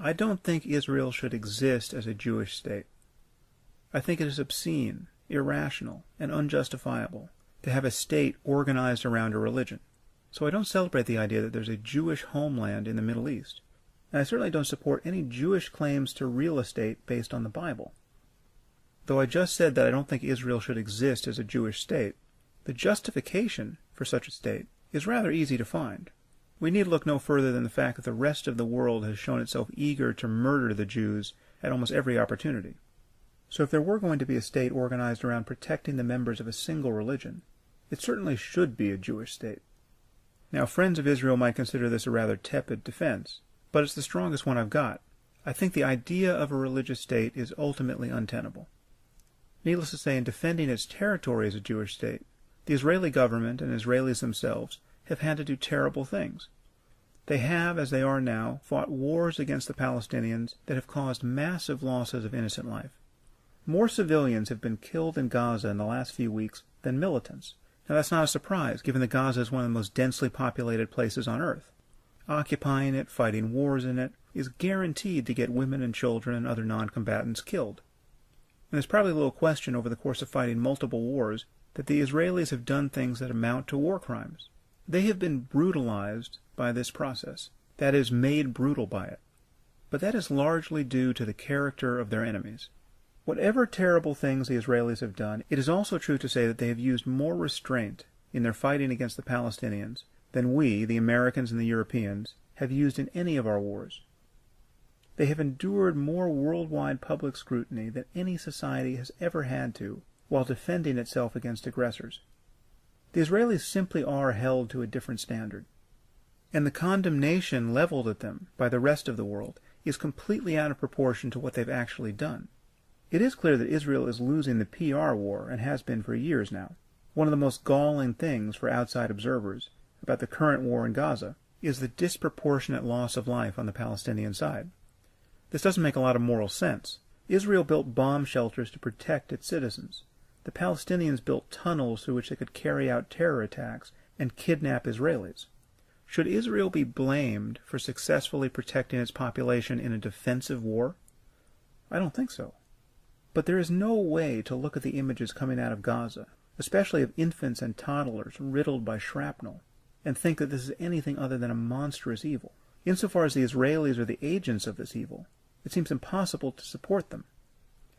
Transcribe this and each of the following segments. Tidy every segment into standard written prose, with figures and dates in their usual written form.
I don't think Israel should exist as a Jewish state. I think it is obscene, irrational, and unjustifiable to have a state organized around a religion. So I don't celebrate the idea that there's a Jewish homeland in the Middle East. And I certainly don't support any Jewish claims to real estate based on the Bible. Though I just said that I don't think Israel should exist as a Jewish state, the justification for such a state is rather easy to find. We need look no further than the fact that the rest of the world has shown itself eager to murder the Jews at almost every opportunity. So if there were going to be a state organized around protecting the members of a single religion, it certainly should be a Jewish state. Now, friends of Israel might consider this a rather tepid defense, but it's the strongest one I've got. I think the idea of a religious state is ultimately untenable. Needless to say, in defending its territory as a Jewish state, the Israeli government and Israelis themselves have had to do terrible things. They have, as they are now, fought wars against the Palestinians that have caused massive losses of innocent life. More civilians have been killed in Gaza in the last few weeks than militants. Now that's not a surprise, given that Gaza is one of the most densely populated places on earth. Occupying it, fighting wars in it, is guaranteed to get women and children and other non-combatants killed. And there's probably little question over the course of fighting multiple wars that the Israelis have done things that amount to war crimes. They have been brutalized by this process, that is, made brutal by it. But that is largely due to the character of their enemies. Whatever terrible things the Israelis have done, it is also true to say that they have used more restraint in their fighting against the Palestinians than we, the Americans and the Europeans, have used in any of our wars. They have endured more worldwide public scrutiny than any society has ever had to while defending itself against aggressors. The Israelis simply are held to a different standard. And the condemnation leveled at them by the rest of the world is completely out of proportion to what they've actually done. It is clear that Israel is losing the PR war and has been for years now. One of the most galling things for outside observers about the current war in Gaza is the disproportionate loss of life on the Palestinian side. This doesn't make a lot of moral sense. Israel built bomb shelters to protect its citizens. The Palestinians built tunnels through which they could carry out terror attacks and kidnap Israelis. Should Israel be blamed for successfully protecting its population in a defensive war? I don't think so. But there is no way to look at the images coming out of Gaza, especially of infants and toddlers riddled by shrapnel, and think that this is anything other than a monstrous evil. Insofar as the Israelis are the agents of this evil, it seems impossible to support them.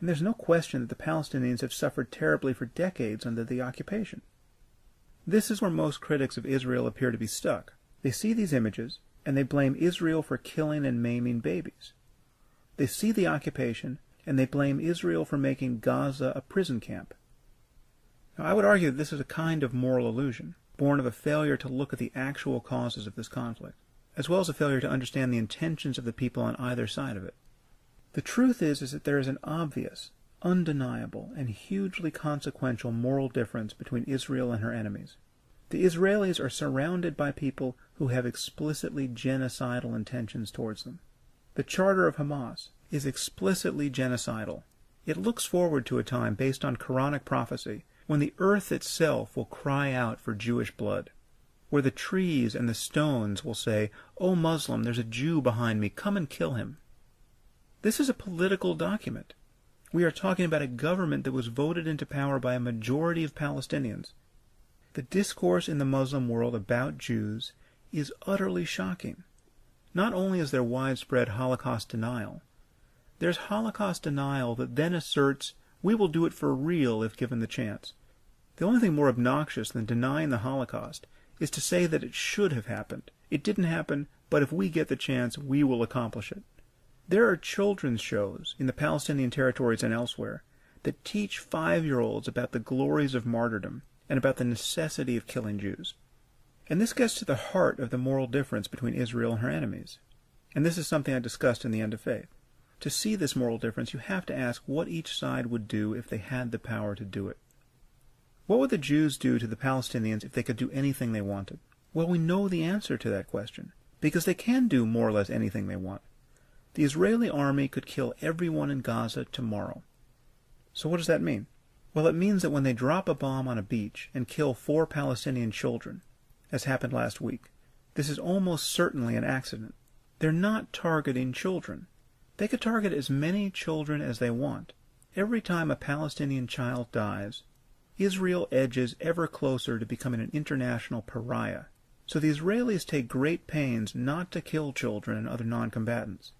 And there's no question that the Palestinians have suffered terribly for decades under the occupation. This is where most critics of Israel appear to be stuck. They see these images, and they blame Israel for killing and maiming babies. They see the occupation, and they blame Israel for making Gaza a prison camp. Now, I would argue that this is a kind of moral illusion, born of a failure to look at the actual causes of this conflict, as well as a failure to understand the intentions of the people on either side of it. The truth is that there is an obvious, undeniable, and hugely consequential moral difference between Israel and her enemies. The Israelis are surrounded by people who have explicitly genocidal intentions towards them. The charter of Hamas is explicitly genocidal. It looks forward to a time based on Quranic prophecy when the earth itself will cry out for Jewish blood, where the trees and the stones will say, "O Muslim, there's a Jew behind me, come and kill him." This is a political document. We are talking about a government that was voted into power by a majority of Palestinians. The discourse in the Muslim world about Jews is utterly shocking. Not only is there widespread Holocaust denial, there's Holocaust denial that then asserts, we will do it for real if given the chance. The only thing more obnoxious than denying the Holocaust is to say that it should have happened. It didn't happen, but if we get the chance, we will accomplish it. There are children's shows in the Palestinian territories and elsewhere that teach 5-year-olds about the glories of martyrdom and about the necessity of killing Jews. And this gets to the heart of the moral difference between Israel and her enemies. And this is something I discussed in The End of Faith. To see this moral difference, you have to ask what each side would do if they had the power to do it. What would the Jews do to the Palestinians if they could do anything they wanted? Well, we know the answer to that question, because they can do more or less anything they want. The Israeli army could kill everyone in Gaza tomorrow. So what does that mean? Well, it means that when they drop a bomb on a beach and kill 4 Palestinian children, as happened last week, this is almost certainly an accident. They're not targeting children. They could target as many children as they want. Every time a Palestinian child dies, Israel edges ever closer to becoming an international pariah. So the Israelis take great pains not to kill children and other non-combatants.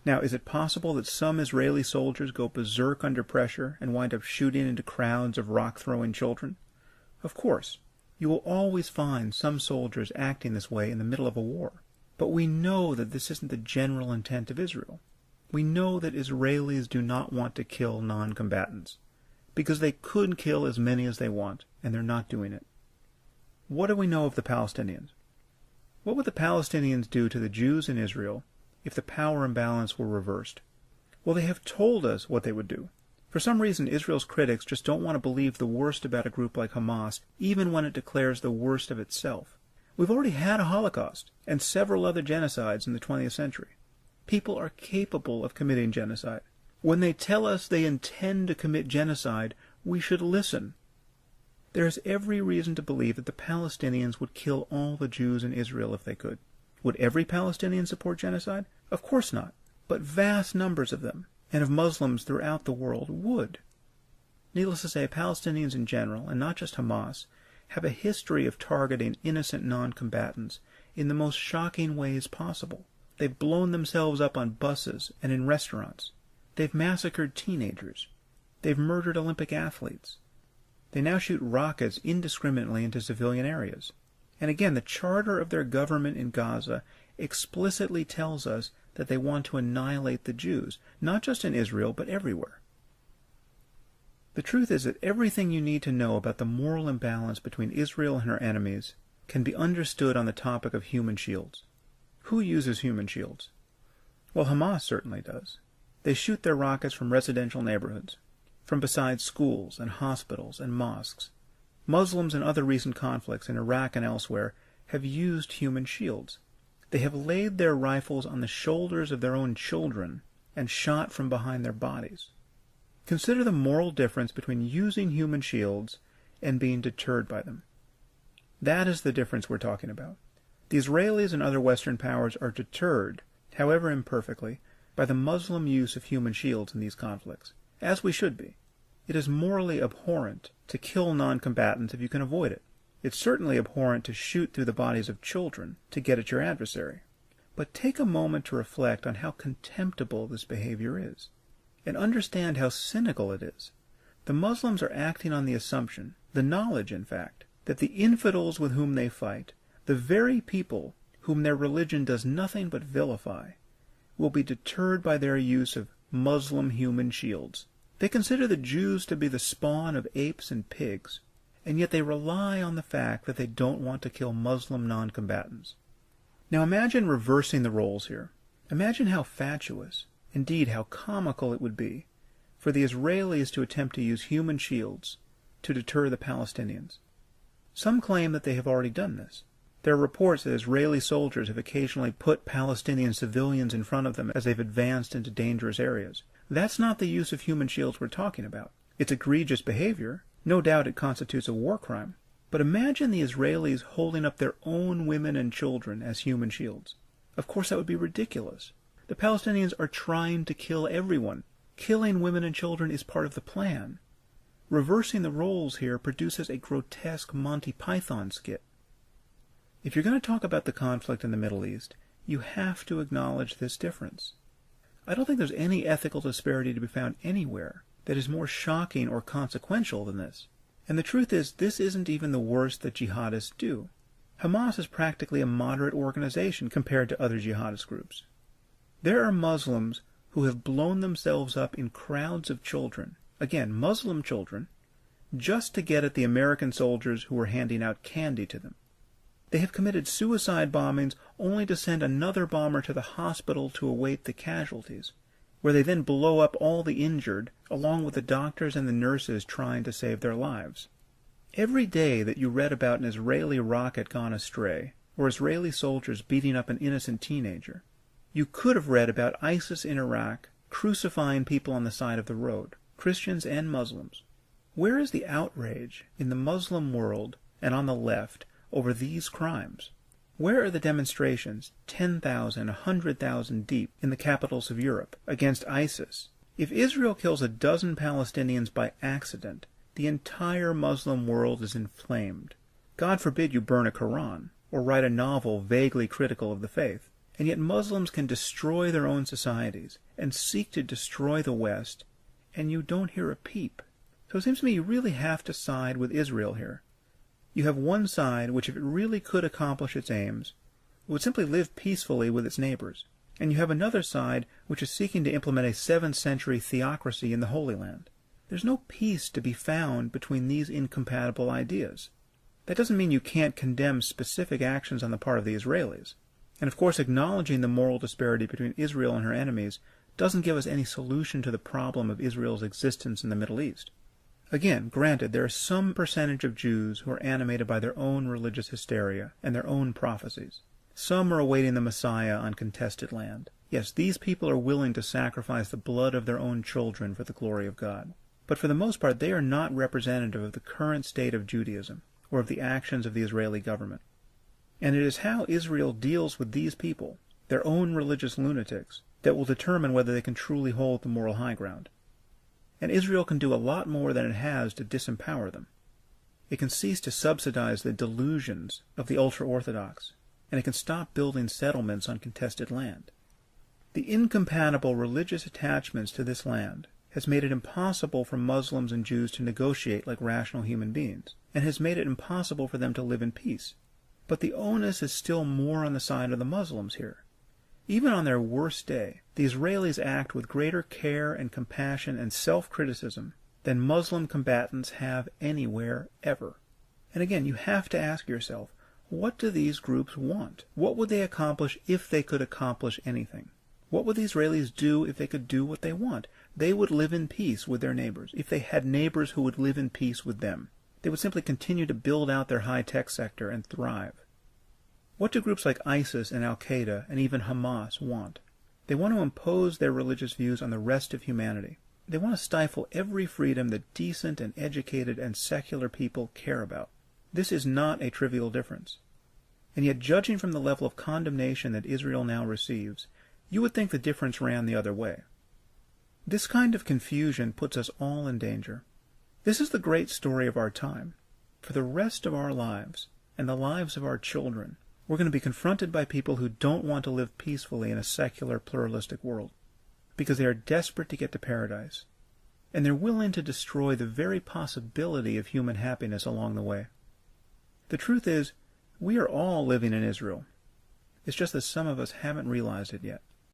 Now, is it possible that some Israeli soldiers go berserk under pressure and wind up shooting into crowds of rock-throwing children? Of course. You will always find some soldiers acting this way in the middle of a war. But we know that this isn't the general intent of Israel. We know that Israelis do not want to kill non-combatants, because they could kill as many as they want, and they're not doing it. What do we know of the Palestinians? What would the Palestinians do to the Jews in Israel if the power imbalance were reversed? Well, they have told us what they would do. For some reason, Israel's critics just don't want to believe the worst about a group like Hamas, even when it declares the worst of itself. We've already had a Holocaust and several other genocides in the 20th century. People are capable of committing genocide. When they tell us they intend to commit genocide, we should listen. There is every reason to believe that the Palestinians would kill all the Jews in Israel if they could. Would every Palestinian support genocide? Of course not. But vast numbers of them, and of Muslims throughout the world, would. Needless to say, Palestinians in general, and not just Hamas, have a history of targeting innocent non-combatants in the most shocking ways possible. They've blown themselves up on buses and in restaurants. They've massacred teenagers. They've murdered Olympic athletes. They now shoot rockets indiscriminately into civilian areas. And again, the charter of their government in Gaza explicitly tells us that they want to annihilate the Jews, not just in Israel, but everywhere. The truth is that everything you need to know about the moral imbalance between Israel and her enemies can be understood on the topic of human shields. Who uses human shields? Well, Hamas certainly does. They shoot their rockets from residential neighborhoods, from beside schools and hospitals and mosques. Muslims in other recent conflicts in Iraq and elsewhere have used human shields. They have laid their rifles on the shoulders of their own children and shot from behind their bodies. Consider the moral difference between using human shields and being deterred by them. That is the difference we're talking about. The Israelis and other Western powers are deterred, however imperfectly, by the Muslim use of human shields in these conflicts, as we should be. It is morally abhorrent to kill non-combatants if you can avoid it. It's certainly abhorrent to shoot through the bodies of children to get at your adversary. But take a moment to reflect on how contemptible this behavior is, and understand how cynical it is. The Muslims are acting on the assumption, the knowledge, in fact, that the infidels with whom they fight, the very people whom their religion does nothing but vilify, will be deterred by their use of Muslim human shields. They consider the Jews to be the spawn of apes and pigs, and yet they rely on the fact that they don't want to kill Muslim non-combatants. Now imagine reversing the roles here. Imagine how fatuous, indeed how comical it would be, for the Israelis to attempt to use human shields to deter the Palestinians. Some claim that they have already done this. There are reports that Israeli soldiers have occasionally put Palestinian civilians in front of them as they've advanced into dangerous areas. That's not the use of human shields we're talking about. It's egregious behavior. No doubt it constitutes a war crime. But imagine the Israelis holding up their own women and children as human shields. Of course that would be ridiculous. The Palestinians are trying to kill everyone. Killing women and children is part of the plan. Reversing the roles here produces a grotesque Monty Python skit. If you're going to talk about the conflict in the Middle East, you have to acknowledge this difference. I don't think there's any ethical disparity to be found anywhere that is more shocking or consequential than this. And the truth is, this isn't even the worst that jihadists do. Hamas is practically a moderate organization compared to other jihadist groups. There are Muslims who have blown themselves up in crowds of children, again, Muslim children, just to get at the American soldiers who were handing out candy to them. They have committed suicide bombings only to send another bomber to the hospital to await the casualties, where they then blow up all the injured, along with the doctors and the nurses trying to save their lives. Every day that you read about an Israeli rocket gone astray, or Israeli soldiers beating up an innocent teenager, you could have read about ISIS in Iraq crucifying people on the side of the road, Christians and Muslims. Where is the outrage in the Muslim world and on the left over these crimes? Where are the demonstrations, 10,000, 100,000 deep, in the capitals of Europe, against ISIS? If Israel kills a dozen Palestinians by accident, the entire Muslim world is inflamed. God forbid you burn a Quran, or write a novel vaguely critical of the faith. And yet Muslims can destroy their own societies, and seek to destroy the West, and you don't hear a peep. So it seems to me you really have to side with Israel here. You have one side which, if it really could accomplish its aims, would simply live peacefully with its neighbors. And you have another side which is seeking to implement a 7th century theocracy in the Holy Land. There's no peace to be found between these incompatible ideas. That doesn't mean you can't condemn specific actions on the part of the Israelis. And of course, acknowledging the moral disparity between Israel and her enemies doesn't give us any solution to the problem of Israel's existence in the Middle East. Again, granted, there is some percentage of Jews who are animated by their own religious hysteria and their own prophecies. Some are awaiting the Messiah on contested land. Yes, these people are willing to sacrifice the blood of their own children for the glory of God. But for the most part, they are not representative of the current state of Judaism or of the actions of the Israeli government. And it is how Israel deals with these people, their own religious lunatics, that will determine whether they can truly hold the moral high ground. And Israel can do a lot more than it has to disempower them. It can cease to subsidize the delusions of the ultra-Orthodox, and it can stop building settlements on contested land. The incompatible religious attachments to this land has made it impossible for Muslims and Jews to negotiate like rational human beings, and has made it impossible for them to live in peace. But the onus is still more on the side of the Muslims here. Even on their worst day, the Israelis act with greater care and compassion and self-criticism than Muslim combatants have anywhere ever. And again, you have to ask yourself, what do these groups want? What would they accomplish if they could accomplish anything? What would the Israelis do if they could do what they want? They would live in peace with their neighbors, if they had neighbors who would live in peace with them. They would simply continue to build out their high-tech sector and thrive. What do groups like ISIS and Al-Qaeda and even Hamas want? They want to impose their religious views on the rest of humanity. They want to stifle every freedom that decent and educated and secular people care about. This is not a trivial difference. And yet, judging from the level of condemnation that Israel now receives, you would think the difference ran the other way. This kind of confusion puts us all in danger. This is the great story of our time. For the rest of our lives, and the lives of our children, we're going to be confronted by people who don't want to live peacefully in a secular, pluralistic world, because they are desperate to get to paradise, and they're willing to destroy the very possibility of human happiness along the way. The truth is, we are all living in Israel. It's just that some of us haven't realized it yet.